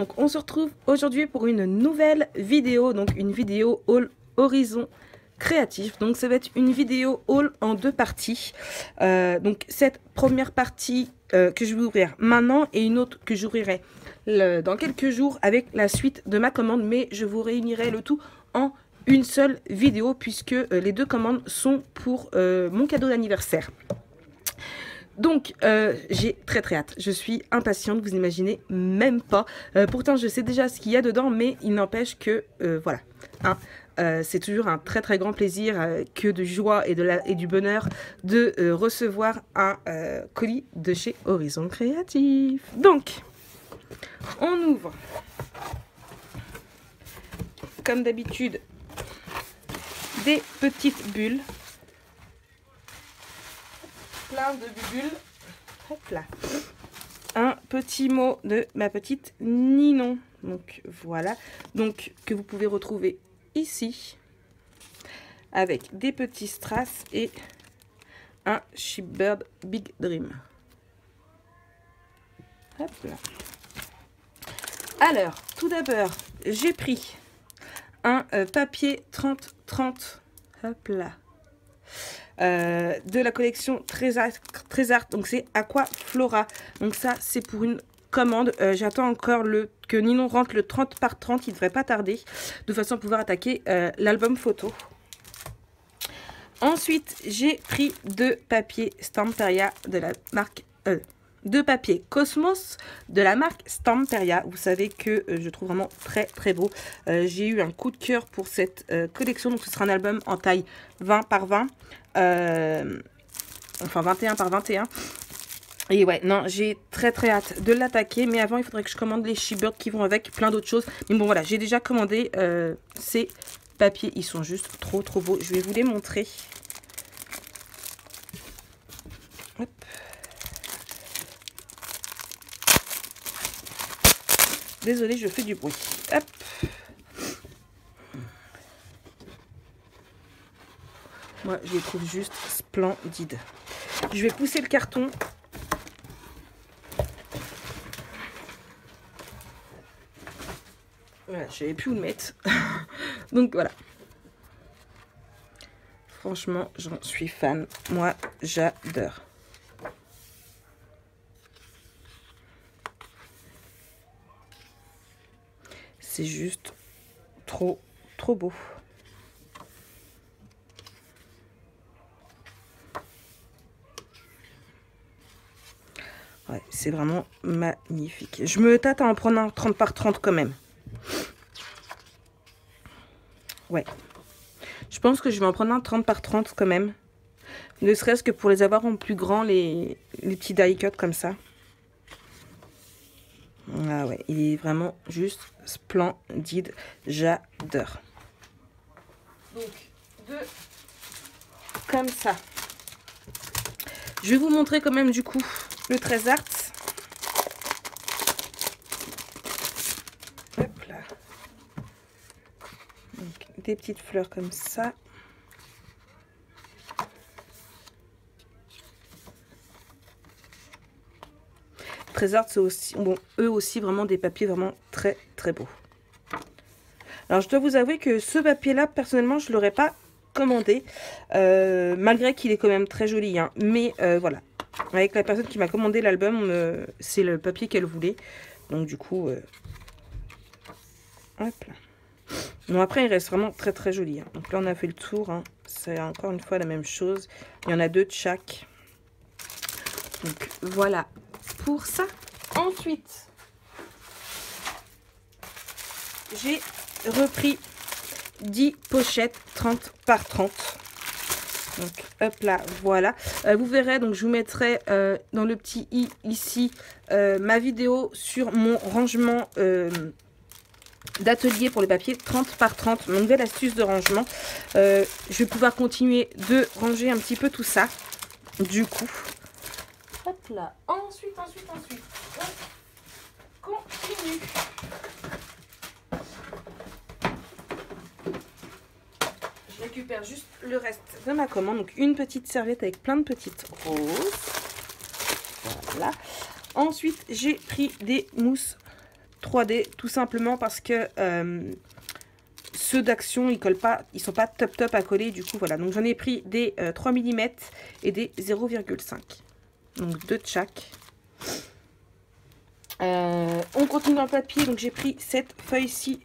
Donc on se retrouve aujourd'hui pour une nouvelle vidéo, donc une vidéo haul Horizon créatif. Donc ça va être une vidéo haul en deux parties. Donc cette première partie que je vais ouvrir maintenant et une autre que j'ouvrirai dans quelques jours avec la suite de ma commande, mais je vous réunirai le tout en une seule vidéo puisque les deux commandes sont pour mon cadeau d'anniversaire. Donc, j'ai très hâte. Je suis impatiente, vous imaginez même pas. Pourtant, je sais déjà ce qu'il y a dedans, mais il n'empêche que, voilà. Hein, c'est toujours un très grand plaisir que de joie et du bonheur de recevoir un colis de chez Horizon Créatif. Donc, on ouvre, comme d'habitude, des petites bulles. Plein de bulles. Hop là. Un petit mot de ma petite Ninon. Donc voilà. Donc que vous pouvez retrouver ici. Avec des petits strass et un Shipbird Big Dream. Hop là. Alors, tout d'abord, j'ai pris un papier 30-30. Hop là. De la collection Trésart, donc c'est Aquaflora. Donc ça c'est pour une commande. J'attends encore que Ninon rentre le 30 par 30, il devrait pas tarder, de façon à pouvoir attaquer l'album photo. Ensuite j'ai pris deux papiers Stamperia de la marque deux papiers Cosmos de la marque Stamperia. Vous savez que je trouve vraiment très beau. J'ai eu un coup de cœur pour cette collection. Donc ce sera un album en taille 20 par 20. Enfin 21 par 21. Et ouais, non, j'ai très hâte de l'attaquer. Mais avant, il faudrait que je commande les Shipbird qui vont avec, plein d'autres choses. Mais bon, voilà, j'ai déjà commandé ces papiers. Ils sont juste trop beaux. Je vais vous les montrer. Hop. Désolée, je fais du bruit. Hop. Moi, je les trouve juste splendides. Je vais pousser le carton. Voilà, je savais plus où le mettre. Donc voilà. Franchement, j'en suis fan. Moi, j'adore. C'est juste trop beau. Ouais, c'est vraiment magnifique. Je me tâte à en prendre un 30 par 30 quand même. Ouais. Je pense que je vais en prendre un 30 par 30 quand même. Ne serait-ce que pour les avoir en plus grand, les petits die cut comme ça. Ah ouais, il est vraiment juste splendide. J'adore. Donc, deux comme ça. Je vais vous montrer quand même du coup le Trésart. Hop là. Donc, des petites fleurs comme ça. Trésart, c'est aussi, bon, eux aussi vraiment des papiers vraiment très beaux. Alors je dois vous avouer que ce papier là personnellement je l'aurais pas commandé, malgré qu'il est quand même très joli, hein. Mais voilà, avec la personne qui m'a commandé l'album, c'est le papier qu'elle voulait, donc du coup hop là. Bon, après il reste vraiment très joli, hein. Donc là on a fait le tour, hein. C'est encore une fois la même chose, il y en a deux de chaque. Donc voilà pour ça. Ensuite, j'ai repris 10 pochettes 30 par 30. Donc hop là, voilà. Vous verrez, donc je vous mettrai dans le petit i ici ma vidéo sur mon rangement d'atelier pour les papiers 30 par 30, mon nouvelle astuce de rangement. Je vais pouvoir continuer de ranger un petit peu tout ça. Du coup, hop là. Ensuite, on continue. Je récupère juste le reste de ma commande. Donc une petite serviette avec plein de petites roses. Voilà. Ensuite, j'ai pris des mousses 3D, tout simplement parce que ceux d'Action, ils collent pas, ils sont pas top à coller. Du coup, voilà. Donc, j'en ai pris des 3 mm et des 0,5. Donc, 2 de chaque. On continue dans le papier. Donc, j'ai pris cette feuille-ci.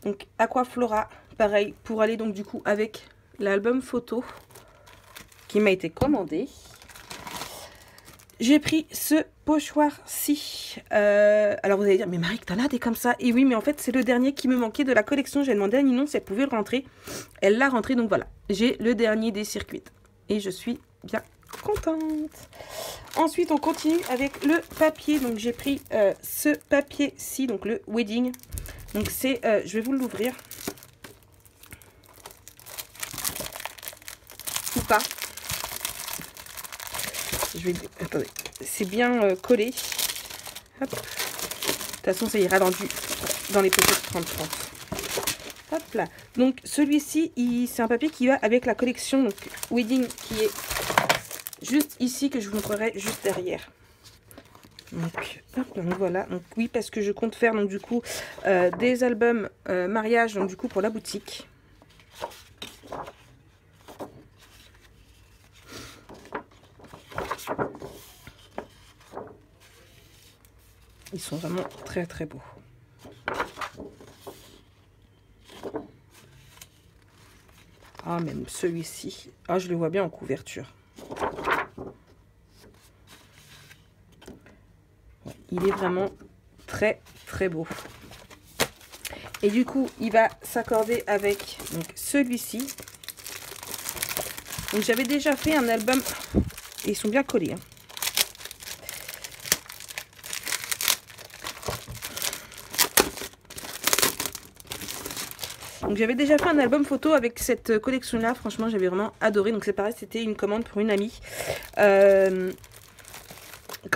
Donc, Aquaflora. Pareil, pour aller donc du coup avec l'album photo qui m'a été commandé. J'ai pris ce pochoir-ci. Alors vous allez dire, mais Marie, t'en as des comme ça? Et oui, mais en fait, c'est le dernier qui me manquait de la collection. J'ai demandé à Ninon si elle pouvait le rentrer. Elle l'a rentré, donc voilà. J'ai le dernier des circuits. Et je suis bien contente. Ensuite, on continue avec le papier. Donc j'ai pris ce papier-ci, donc le Wedding. Donc c'est, je vais vous l'ouvrir. Ou pas. Je vais... Attendez. C'est bien collé. Hop. De toute façon, ça ira dans les pochettes 30-30. Hop là. Donc, celui-ci, c'est un papier qui va avec la collection donc, Wedding qui est juste ici, que je vous montrerai juste derrière. Donc, hop, donc voilà. Donc, oui, parce que je compte faire donc du coup des albums mariage donc du coup pour la boutique. Ils sont vraiment très très beaux. Ah, même celui-ci. Ah, je le vois bien en couverture. Ouais, il est vraiment très très beau. Et du coup, il va s'accorder avec celui-ci. Donc, j'avais déjà fait un album. Et ils sont bien collés. Hein. Donc j'avais déjà fait un album photo avec cette collection là, franchement j'avais vraiment adoré. Donc c'est pareil, c'était une commande pour une amie. Comment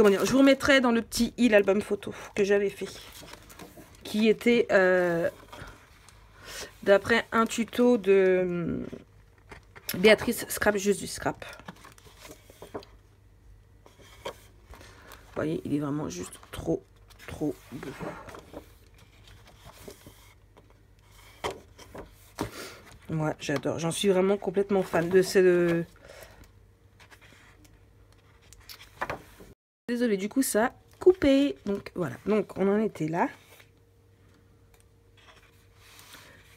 dire, je vous remettrai dans le petit l'album photo que j'avais fait, qui était d'après un tuto de Béatrice Scrap, juste du scrap. Vous voyez, il est vraiment juste trop beau. Moi, j'adore. J'en suis vraiment complètement fan de ce... Désolée, du coup, ça a coupé. Donc, voilà. Donc, on en était là.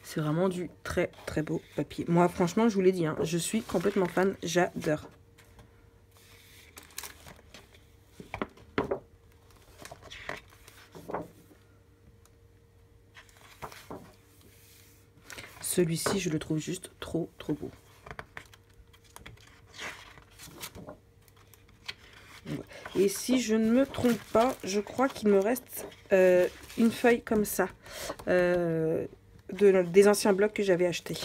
C'est vraiment du très, très beau papier. Moi, franchement, je vous l'ai dit, hein, je suis complètement fan. J'adore. Celui-ci, je le trouve juste trop beau. Et si je ne me trompe pas, je crois qu'il me reste une feuille comme ça. Des anciens blocs que j'avais achetés.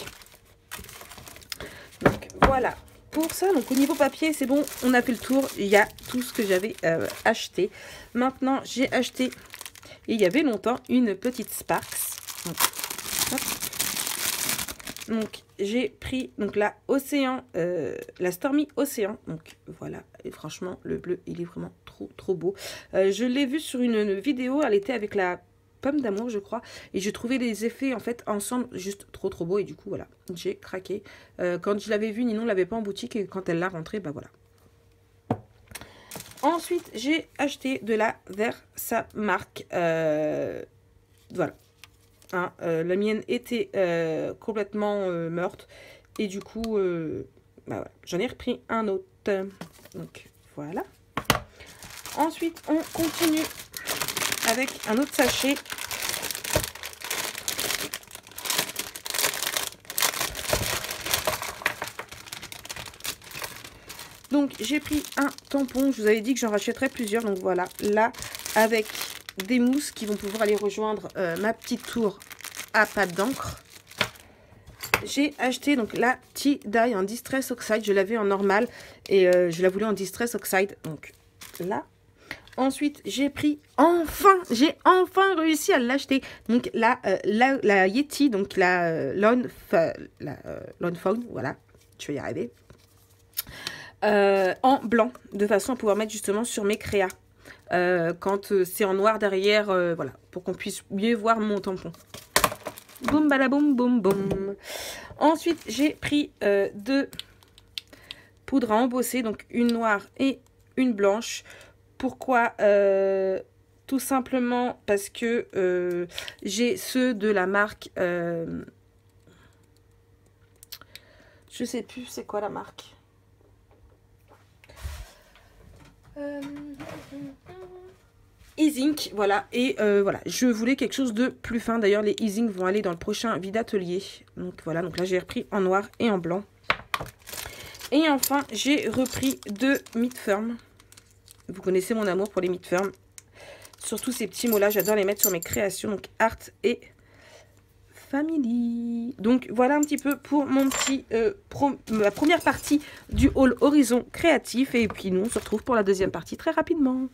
Donc voilà. Pour ça, donc au niveau papier, c'est bon, on a fait le tour. Il y a tout ce que j'avais acheté. Maintenant, j'ai acheté, il y avait longtemps, une petite Sparks. Donc j'ai pris donc la Océan, la Stormy Océan. Donc voilà, et franchement le bleu il est vraiment trop beau. Je l'ai vu sur une vidéo, elle était avec la pomme d'amour je crois, et je trouvais les effets en fait ensemble juste trop beau, et du coup voilà, j'ai craqué. Quand je l'avais vu, Ninon l'avait pas en boutique, et quand elle l'a rentré, bah voilà. Ensuite j'ai acheté de la Versamark, voilà. Hein, la mienne était complètement morte, et du coup bah voilà, j'en ai repris un autre. Donc voilà. Ensuite on continue avec un autre sachet. Donc j'ai pris un tampon, je vous avais dit que j'en rachèterais plusieurs, donc voilà, là avec des mousses qui vont pouvoir aller rejoindre ma petite tour à pâte d'encre. J'ai acheté donc la Tie-Dye en Distress Oxide. Je l'avais en normal et je la voulais en Distress Oxide. Donc là. Ensuite, j'ai pris j'ai enfin réussi à l'acheter. Donc la Yeti, donc la Lone Phone, voilà, je vais y arriver. En blanc, de façon à pouvoir mettre justement sur mes créas. quand c'est en noir derrière, voilà, pour qu'on puisse mieux voir mon tampon. Boum balaboum boum boum. Ensuite, j'ai pris deux poudres à embosser, donc une noire et une blanche. Pourquoi tout simplement parce que j'ai ceux de la marque... je sais plus c'est quoi la marque. Easing, voilà. Et voilà, je voulais quelque chose de plus fin. D'ailleurs, les Easing vont aller dans le prochain vide atelier. Donc voilà, donc là j'ai repris en noir et en blanc. Et enfin, j'ai repris deux Meet Firm. Vous connaissez mon amour pour les Meet Firm. Surtout ces petits mots-là, j'adore les mettre sur mes créations. Donc Art et Family. Donc voilà un petit peu pour mon petit la première partie du haul Horizon créatif. Et puis nous, on se retrouve pour la deuxième partie très rapidement.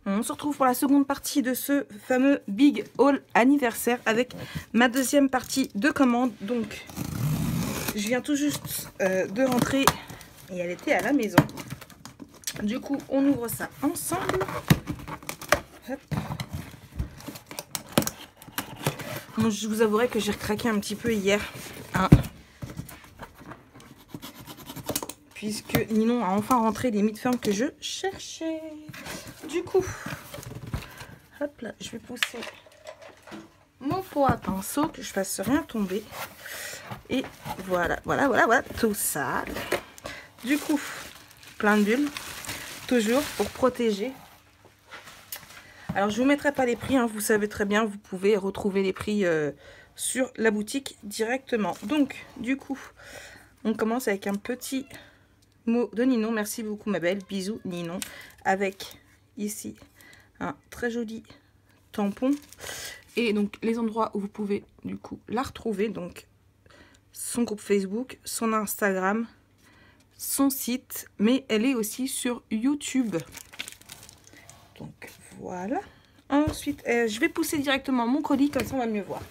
On se retrouve pour la seconde partie de ce fameux Big Haul anniversaire avec ma deuxième partie de commande. Donc je viens tout juste de rentrer et elle était à la maison. Du coup, on ouvre ça ensemble. Hop. Bon, je vous avouerai que j'ai recraqué un petit peu hier. Hein, puisque Ninon a enfin rentré les Meet Firm que je cherchais. Du coup, hop là, je vais pousser mon pot à pinceau, que je fasse rien tomber. Et voilà, voilà, tout ça. Du coup, plein de bulles. Toujours pour protéger. Alors je vous mettrai pas les prix, hein, vous savez très bien, vous pouvez retrouver les prix sur la boutique directement. Donc du coup, on commence avec un petit mot de Ninon. Merci beaucoup ma belle, bisous Ninon. Avec ici un très joli tampon. Et donc les endroits où vous pouvez du coup la retrouver, donc son groupe Facebook, son Instagram, son site, mais elle est aussi sur YouTube. Donc voilà. Ensuite, je vais pousser directement mon colis, comme ça on va mieux voir.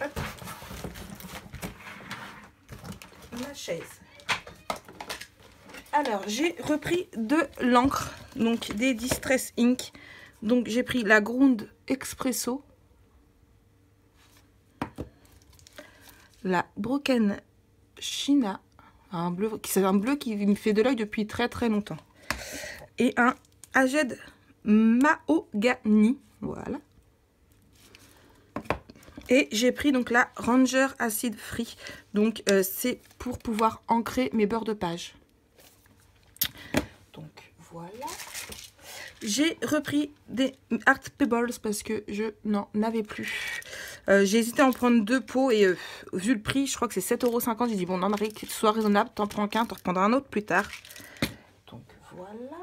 Hop. Ma chaise. Alors, j'ai repris de l'encre, donc des Distress Ink. Donc j'ai pris la Ground Expresso, la Broken China, c'est un bleu qui me fait de l'œil depuis très longtemps. Et un Aged Mahogany, voilà. Et j'ai pris donc la Ranger Acid Free, donc c'est pour pouvoir ancrer mes bords de page. Donc voilà. J'ai repris des Art Pebbles parce que je n'en avais plus. J'ai hésité à en prendre deux pots et vu le prix, je crois que c'est 7,50 €. J'ai dit bon, non, Marie, que tu sois raisonnable, t'en prends qu'un, t'en reprendras un autre plus tard. Donc voilà.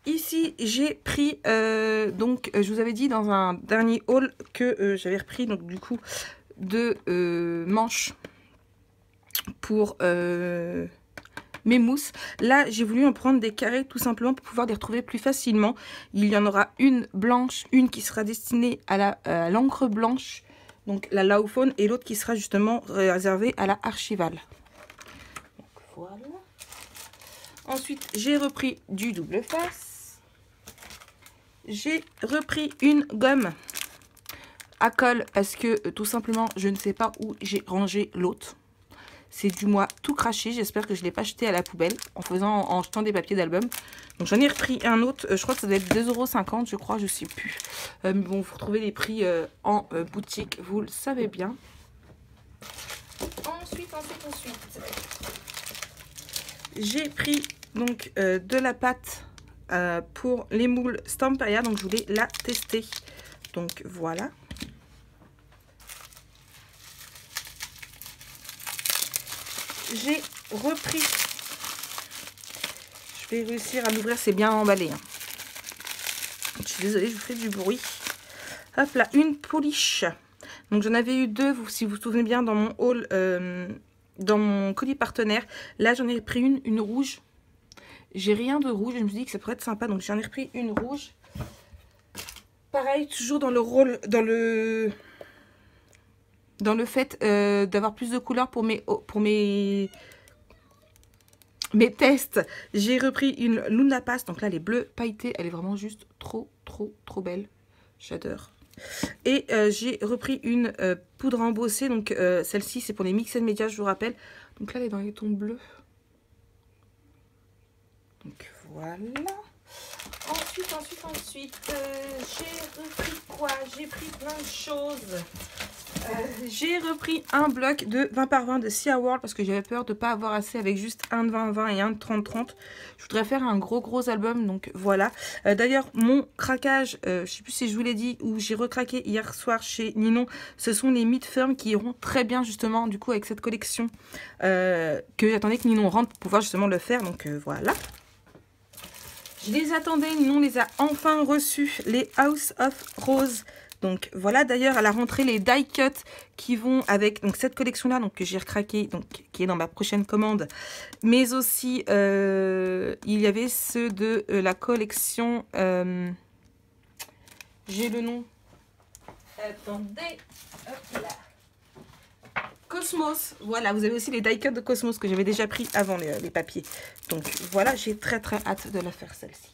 Ici, j'ai pris, donc je vous avais dit dans un dernier haul que j'avais repris donc du coup deux manches pour mes mousses. Là, j'ai voulu en prendre des carrés tout simplement pour pouvoir les retrouver plus facilement. Il y en aura une blanche, une qui sera destinée à l'encre blanche, donc la Laophone, et l'autre qui sera justement réservée à la Archival. Donc voilà. Ensuite, j'ai repris du double face. J'ai repris une gomme à colle parce que tout simplement, je ne sais pas où j'ai rangé l'autre. C'est du mois tout craché. J'espère que je ne l'ai pas jeté à la poubelle en jetant des papiers d'album. Donc j'en ai repris un autre. Je crois que ça doit être 2,50 €, je crois, je sais plus. Mais bon, vous retrouvez les prix en boutique, vous le savez bien. Ensuite. J'ai pris donc de la pâte pour les moules Stamperia. Donc je voulais la tester. Donc voilà. J'ai repris, je vais réussir à l'ouvrir, c'est bien emballé, hein. Je suis désolée, je vous fais du bruit. Hop là, une polish. Donc j'en avais eu deux, si vous vous souvenez bien, dans mon haul, dans mon colis partenaire. Là j'en ai pris une rouge. J'ai rien de rouge, je me suis dit que ça pourrait être sympa, donc j'en ai repris une rouge. Pareil, toujours dans le rôle, dans le fait d'avoir plus de couleurs pour mes mes tests, j'ai repris une Luna Pass. Donc là, elle est bleue pailletée. Elle est vraiment juste trop belle. J'adore. Et j'ai repris une poudre embossée. Donc celle-ci, c'est pour les Mix & Media, je vous rappelle. Donc là, elle est dans les tons bleus. Donc voilà. Ensuite, j'ai repris quoi? J'ai pris plein de choses. J'ai repris un bloc de 20 par 20 de Sia World parce que j'avais peur de ne pas avoir assez avec juste un de 20-20 et un de 30-30. Je voudrais faire un gros album, donc voilà. D'ailleurs, mon craquage, je ne sais plus si je vous l'ai dit, ou j'ai recraqué hier soir chez Ninon, ce sont les Meet Firm qui iront très bien justement du coup avec cette collection que j'attendais que Ninon rentre pour pouvoir justement le faire, donc voilà. Je les attendais, Ninon les a enfin reçus, les House of Rose. Donc voilà, d'ailleurs à la rentrée les die cut qui vont avec donc cette collection là, donc que j'ai recraqué, donc qui est dans ma prochaine commande. Mais aussi il y avait ceux de la collection, j'ai le nom. Attendez, hop là. Cosmos, voilà, vous avez aussi les die cut de Cosmos que j'avais déjà pris avant les papiers. Donc voilà, j'ai très hâte de la faire celle-ci.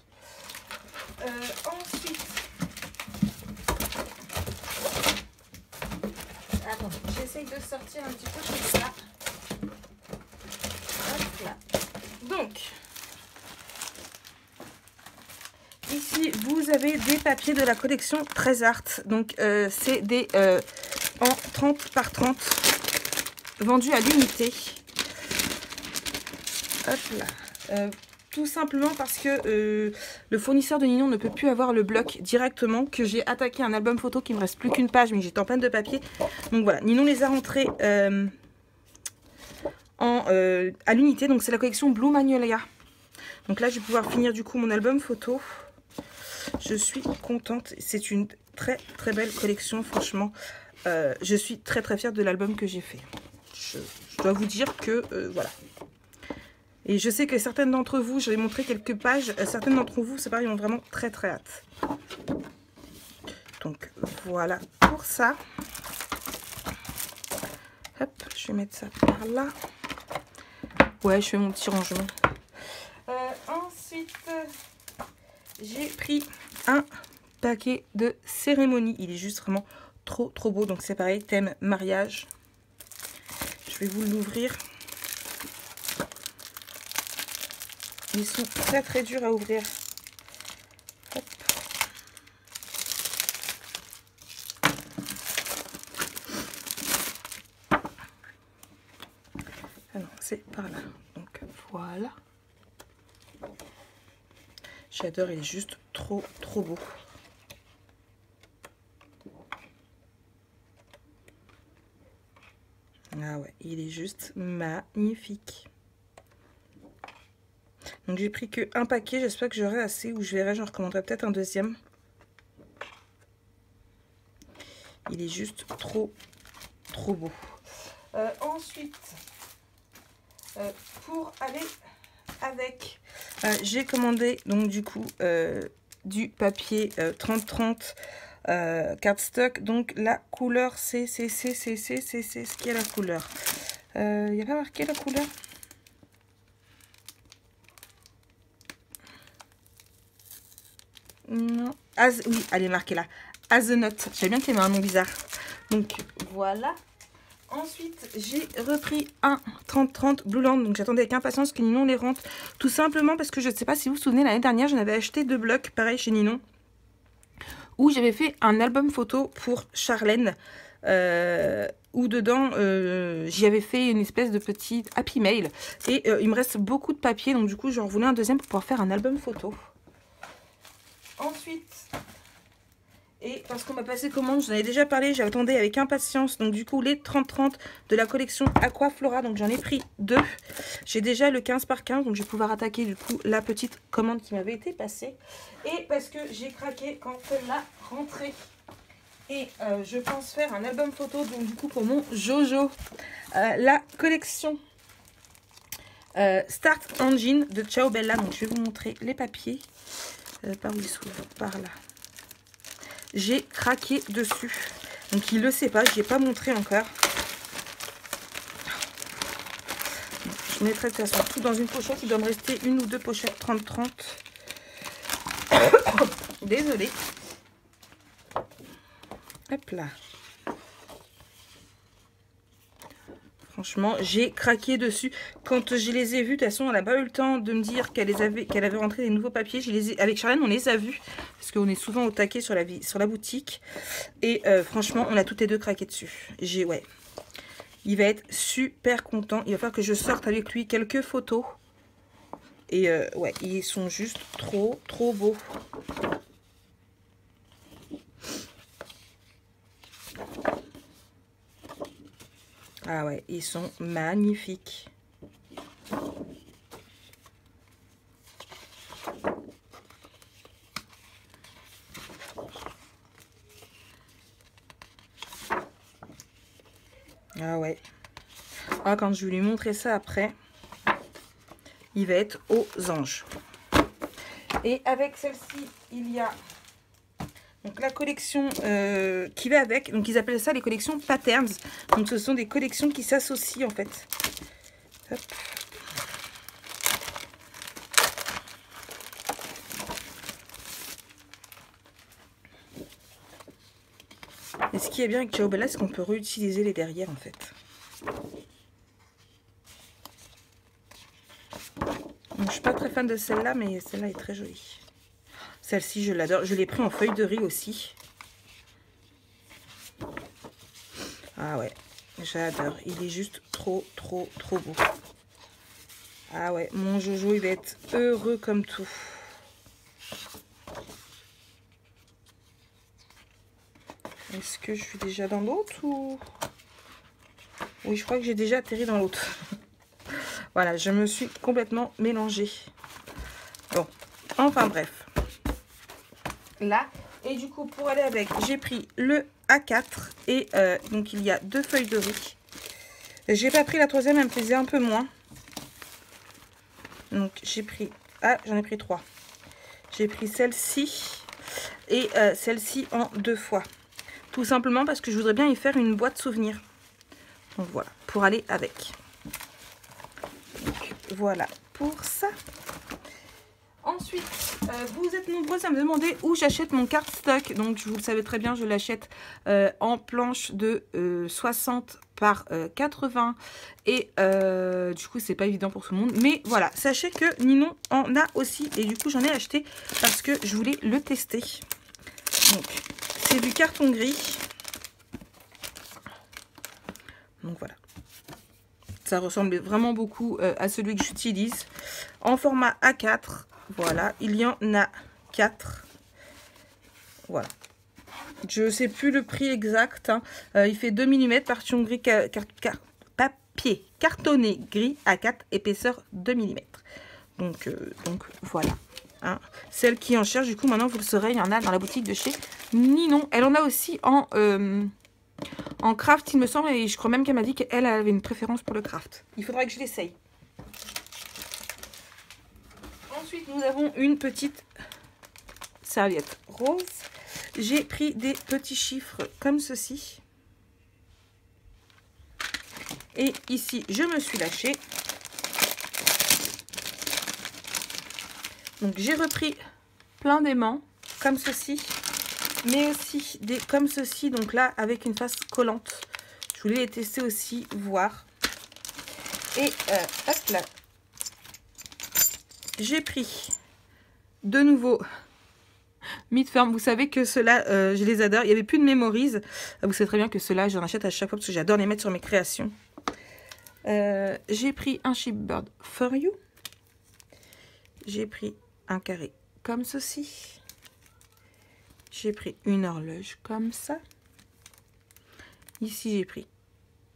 Ensuite, attends, j'essaye de sortir un petit peu tout ça. Hop là. Donc, ici, vous avez des papiers de la collection 13 Art. Donc, c'est des en 30 par 30. Vendu à l'unité. Hop là. Tout simplement parce que le fournisseur de Ninon ne peut plus avoir le bloc directement, que j'ai attaqué un album photo qui me reste plus qu'une page, mais j'étais en panne de papier. Donc voilà, Ninon les a rentrés à l'unité. Donc c'est la collection Blue Magnolia. Donc là, je vais pouvoir finir du coup mon album photo. Je suis contente. C'est une très belle collection, franchement. Je suis très fière de l'album que j'ai fait. Je dois vous dire que voilà. Et je sais que certaines d'entre vous, je vais montrer quelques pages, certaines d'entre vous, c'est pareil, ont vraiment très hâte. Donc voilà pour ça. Hop, je vais mettre ça par là. Ouais, je fais mon petit rangement. Ensuite, j'ai pris un paquet de cérémonie. Il est juste vraiment trop beau. Donc c'est pareil, thème mariage. Je vais vous l'ouvrir. Ils sont très durs à ouvrir. Hop. Ah non, c'est par là. Donc voilà. J'adore, il est juste trop beau. Ah ouais, il est juste magnifique. Donc j'ai pris que un paquet, j'espère que j'aurai assez, ou je verrai, j'en recommanderai peut-être un deuxième. Il est juste trop beau. Ensuite, pour aller avec, j'ai commandé donc du coup du papier 30-30 cardstock. Donc la couleur c'est ce qui est la couleur. Il n'y a pas marqué la couleur? Non. Oui, elle est marquée là. Hazelnut. J'avais bien qu'il y avait un nom bizarre. Donc voilà. Ensuite, j'ai repris un 30-30 Blue Land. Donc j'attendais avec impatience que Ninon les rentre. Tout simplement parce que je ne sais pas si vous vous souvenez, l'année dernière, j'en avais acheté 2 blocs, pareil chez Ninon, où j'avais fait un album photo pour Charlène. Où dedans, j'y avais fait une espèce de petit happy mail. Et il me reste beaucoup de papier. Donc du coup, j'en voulais un deuxième pour pouvoir faire un album photo. Ensuite, et parce qu'on m'a passé commande, j'en avais déjà parlé, j'attendais avec impatience. Donc du coup, les 30-30 de la collection Aquaflora. Donc j'en ai pris 2. J'ai déjà le 15 par 15. Donc je vais pouvoir attaquer du coup la petite commande qui m'avait été passée. Et parce que j'ai craqué quand elle a rentré. Et je pense faire un album photo, donc du coup pour mon Jojo. La collection Start Engine de Ciao Bella. Donc je vais vous montrer les papiers. Par où il s'ouvre? Par là. J'ai craqué dessus. Donc il le sait pas, je n'ai pas montré encore. Je mettrai de toute façon tout dans une pochette. Il doit me rester une ou deux pochettes 30-30. Désolée. Hop là. Franchement, j'ai craqué dessus. Quand je les ai vus, de toute façon, on n'a pas eu le temps de me dire qu'elle avait rentré des nouveaux papiers. Avec Charlène, on les a vus. Parce qu'on est souvent au taquet sur la boutique. Et franchement, on a toutes les deux craqué dessus. Ouais. Il va être super content. Il va falloir que je sorte avec lui quelques photos. Et ouais, ils sont juste trop, trop beaux. Ah ouais, ils sont magnifiques. Ah ouais. Ah, quand je vais lui montrer ça après, il va être aux anges. Et avec celle-ci, il y a donc la collection qui va avec. Donc ils appellent ça les collections patterns. Donc ce sont des collections qui s'associent en fait. Hop. Et ce qui est bien avec Ciao Bella, c'est qu'on peut réutiliser les derrière en fait. Donc, je suis pas très fan de celle-là, mais celle-là est très jolie. Celle-ci, je l'adore. Je l'ai pris en feuille de riz aussi. Ah ouais, j'adore. Il est juste trop, trop, trop beau. Ah ouais, mon Jojo, il va être heureux comme tout. Est-ce que je suis déjà dans l'autre ou... Oui, je crois que j'ai déjà atterri dans l'autre. Voilà, je me suis complètement mélangée. Bon, enfin bref. Là, et du coup, pour aller avec, j'ai pris le A4. Et donc, il y a 2 feuilles de riz. J'ai pas pris la troisième, elle me plaisait un peu moins. Donc, j'ai pris... Ah, j'en ai pris 3. J'ai pris celle-ci et celle-ci en 2 fois. Tout simplement parce que je voudrais bien y faire une boîte souvenir. Donc voilà, pour aller avec. Donc voilà pour ça. Ensuite, vous êtes nombreux à me demander où j'achète mon cardstock. Donc vous le savez très bien, je l'achète en planche de 60 par 80. Et du coup, c'est pas évident pour tout le monde. Mais voilà, sachez que Ninon en a aussi. Et du coup, j'en ai acheté parce que je voulais le tester. Donc, c'est du carton gris. Donc voilà. Ça ressemble vraiment beaucoup à celui que j'utilise. En format A4. Voilà. Il y en a 4. Voilà. Je ne sais plus le prix exact. Hein. Il fait 2 mm par carton gris, papier cartonné gris A4, épaisseur 2 mm. Donc voilà. Hein. Celle qui en cherche, du coup, maintenant vous le saurez, il y en a dans la boutique de chez Ninon. Elle en a aussi en craft, il me semble, et je crois même qu'elle m'a dit qu'elle avait une préférence pour le craft. Il faudra que je l'essaye. Ensuite, nous avons une petite serviette rose. J'ai pris des petits chiffres comme ceci. Et ici, je me suis lâchée. Donc, j'ai repris plein d'aimants comme ceci. Mais aussi des comme ceci, donc là avec une face collante. Je voulais les tester aussi, voir. Et hop là, j'ai pris de nouveau Meet Firm. Vous savez que ceux-là, je les adore. Il n'y avait plus de Memories. Vous savez très bien que ceux-là, j'en achète à chaque fois parce que j'adore les mettre sur mes créations. J'ai pris un Shipbird For You. J'ai pris un carré comme ceci. J'ai pris une horloge comme ça. Ici, j'ai pris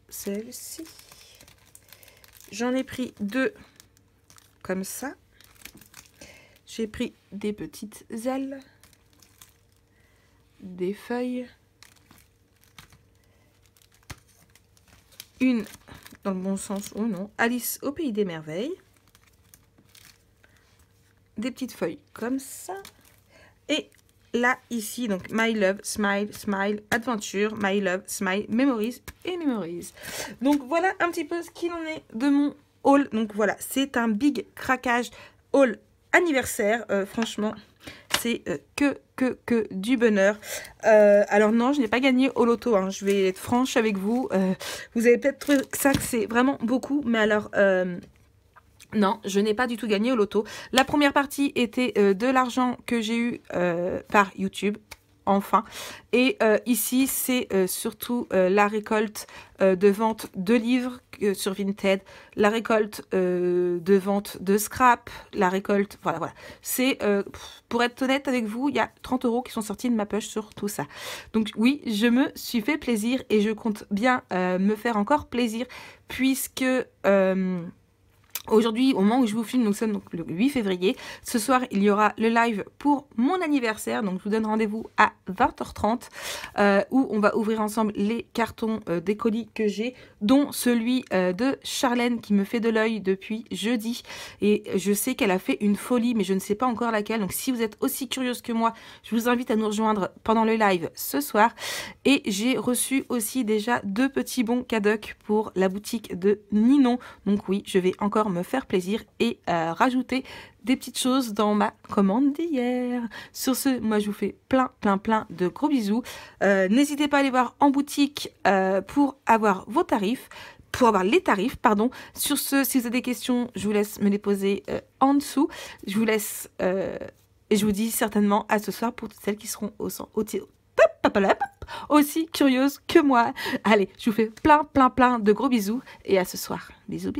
celle-ci. J'en ai pris 2 comme ça. J'ai pris des petites ailes. Des feuilles. Une dans le bon sens ou non. Alice au pays des merveilles. Des petites feuilles comme ça. Et là, ici, donc My Love, Smile, Smile, Adventure, My Love, Smile, Memories et Memories. Donc voilà un petit peu ce qu'il en est de mon haul. Donc voilà, c'est un big craquage haul anniversaire. Franchement, c'est que du bonheur. Alors non, je n'ai pas gagné au loto, hein. Je vais être franche avec vous. Vous avez peut-être trouvé ça que c'est vraiment beaucoup, mais alors... non, je n'ai pas du tout gagné au loto. La première partie était de l'argent que j'ai eu par YouTube. Enfin, et ici c'est surtout la récolte de vente de livres sur Vinted, la récolte de vente de scrap, la récolte, voilà. C'est, pour être honnête avec vous, il y a 30 € qui sont sortis de ma poche sur tout ça. Donc oui, je me suis fait plaisir et je compte bien me faire encore plaisir puisque... aujourd'hui, au moment où je vous filme, nous sommes donc le 8 février. Ce soir, il y aura le live pour mon anniversaire. Donc, je vous donne rendez-vous à 20h30 où on va ouvrir ensemble les cartons des colis que j'ai, dont celui de Charlène qui me fait de l'œil depuis jeudi. Et je sais qu'elle a fait une folie, mais je ne sais pas encore laquelle. Donc, si vous êtes aussi curieuse que moi, je vous invite à nous rejoindre pendant le live ce soir. Et j'ai reçu aussi déjà 2 petits bons cadeaux pour la boutique de Ninon. Donc oui, je vais encore me faire plaisir et rajouter des petites choses dans ma commande d'hier. Sur ce, moi je vous fais plein de gros bisous. N'hésitez pas à aller voir en boutique pour avoir vos tarifs. Pour avoir les tarifs, pardon. Sur ce, si vous avez des questions, je vous laisse me les poser en dessous. Je vous laisse et je vous dis certainement à ce soir pour toutes celles qui seront aussi curieuses que moi. Allez, je vous fais plein de gros bisous et à ce soir. Bisous.